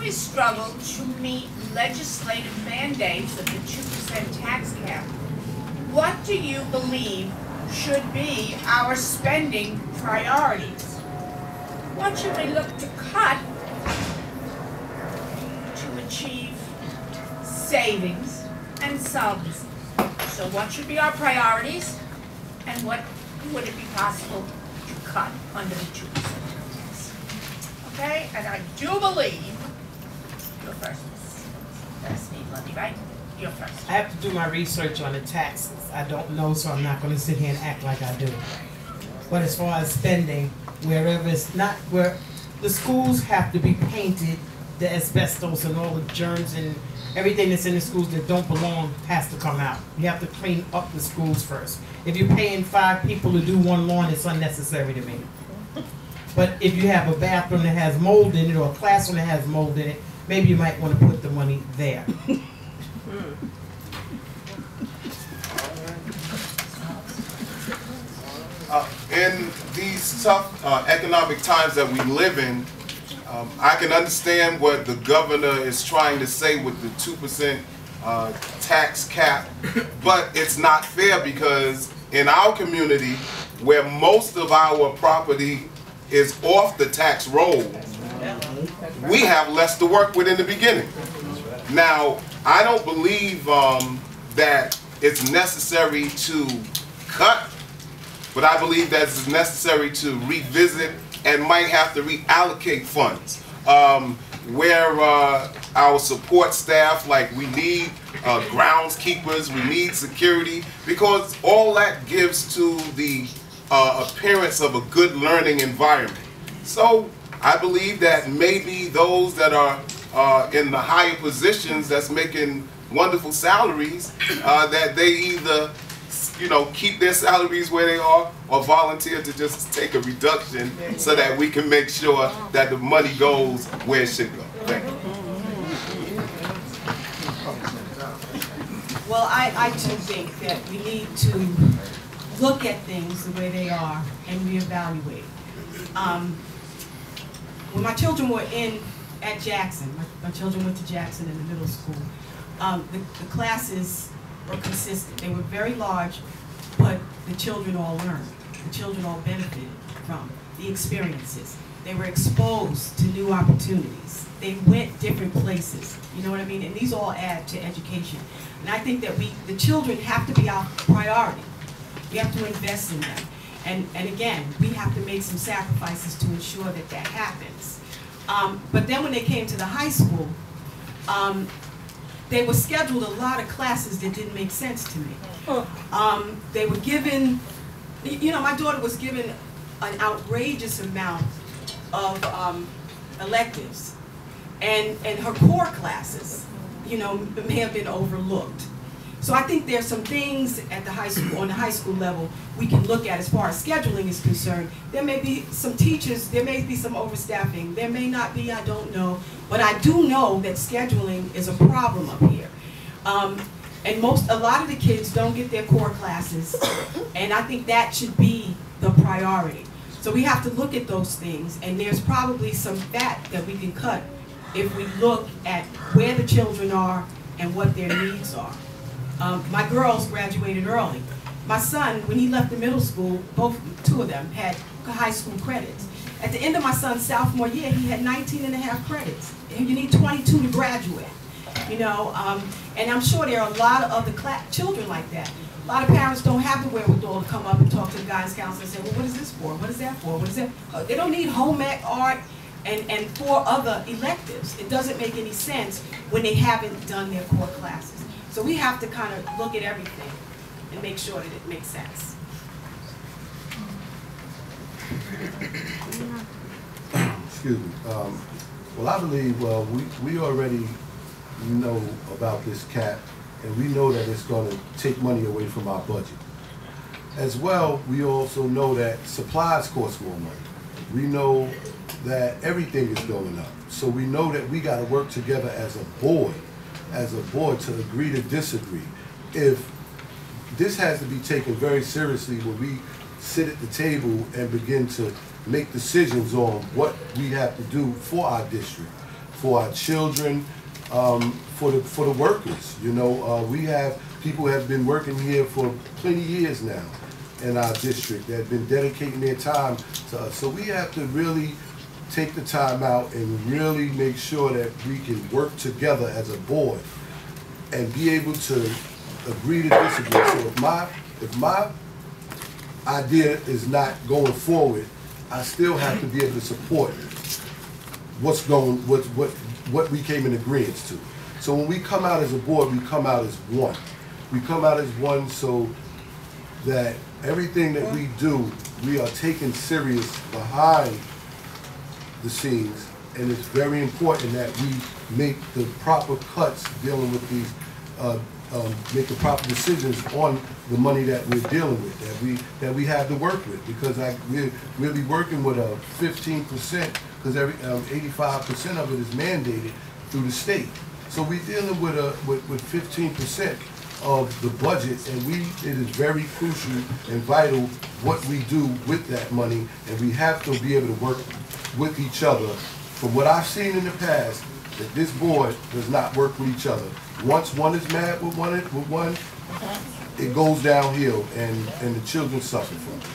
we struggle to meet legislative mandates of the 2% tax cap, what do you believe should be our spending priorities? What should we look to cut to achieve savings and solvency? So what should be our priorities, and what would it be possible to cut under the 2% tax? Okay, and I do believe you're first. That's me, Lundy, right? You're first. I have to do my research on the taxes. I don't know, so I'm not going to sit here and act like I do. But as far as spending, wherever it's not, where the schools have to be painted, the asbestos and all the germs and everything that's in the schools that don't belong has to come out. You have to clean up the schools first. If you're paying 5 people to do one lawn, it's unnecessary to me. But if you have a bathroom that has mold in it or a classroom that has mold in it, maybe you might want to put the money there. In these tough economic times that we live in, I can understand what the governor is trying to say with the 2% tax cap, but it's not fair because in our community, where most of our property is off the tax roll, we have less to work with in the beginning. Now, I don't believe that it's necessary to cut, but I believe that it's necessary to revisit and might have to reallocate funds. Where our support staff, like we need groundskeepers, we need security, because all that gives to the appearance of a good learning environment. So I believe that maybe those that are in the higher positions that's making wonderful salaries, that they either keep their salaries where they are or volunteer to just take a reduction so that we can make sure that the money goes where it should go. Thank you. Well, I too think that we need to look at things the way they are and reevaluate. When my children were at Jackson, my children went to Jackson in the middle school, the classes were consistent. They were very large, but the children all learned. The children all benefited from the experiences. They were exposed to new opportunities. They went different places. You know what I mean? And these all add to education. And I think that the children have to be our priority. We have to invest in them. And again, we have to make some sacrifices to ensure that that happens. But then when they came to the high school, they were scheduled a lot of classes that didn't make sense to me. They were given, my daughter was given an outrageous amount of electives, and her core classes, may have been overlooked. So I think there's some things at the high school, on the high school level, we can look at as far as scheduling is concerned. There may be some teachers, there may be some overstaffing, there may not be, I don't know, but I do know that scheduling is a problem up here. And a lot of the kids don't get their core classes, and I think that should be the priority. So we have to look at those things, and there's probably some fat that we can cut if we look at where the children are and what their needs are. My girls graduated early. My son, when he left the middle school, two of them had high school credits. At the end of my son's sophomore year, he had 19 and a half credits. And you need 22 to graduate, and I'm sure there are a lot of other children like that. A lot of parents don't have the wherewithal to come up and talk to the guidance counselor and say, well, what is this for? What is that for? What is that? They don't need home ec, art, and 4 other electives. It doesn't make any sense when they haven't done their core classes. So we have to kind of look at everything and make sure that it makes sense. Excuse me. Well, I believe we already know about this cap, and we know that it's going to take money away from our budget. As well, we also know that supplies cost more money. We know that everything is going up. So we know that we got to work together as a board to agree to disagree. If this has to be taken very seriously when we sit at the table and begin to make decisions on what we have to do for our district, for our children, for the workers. You know, we have people have been working here for plenty of years now in our district that have been dedicating their time to us. So we have to really take the time out and really make sure that we can work together as a board and be able to agree to disagree. So if my idea is not going forward, I still have to be able to support what we came in agreement to. So when we come out as a board, we come out as one. We come out as one so that everything that we do, we are taken serious behind the scenes, and it's very important that we make the proper cuts dealing with these, make the proper decisions on the money that we're dealing with, that we have to work with, because we'll be working with a 15%, because 85% of it is mandated through the state. So we're dealing with 15% of the budget, and it is very crucial and vital what we do with that money, and we have to be able to work with each other. From what I've seen in the past, that this board does not work with each other. Once one is mad with one, it goes downhill, and the children suffer from it.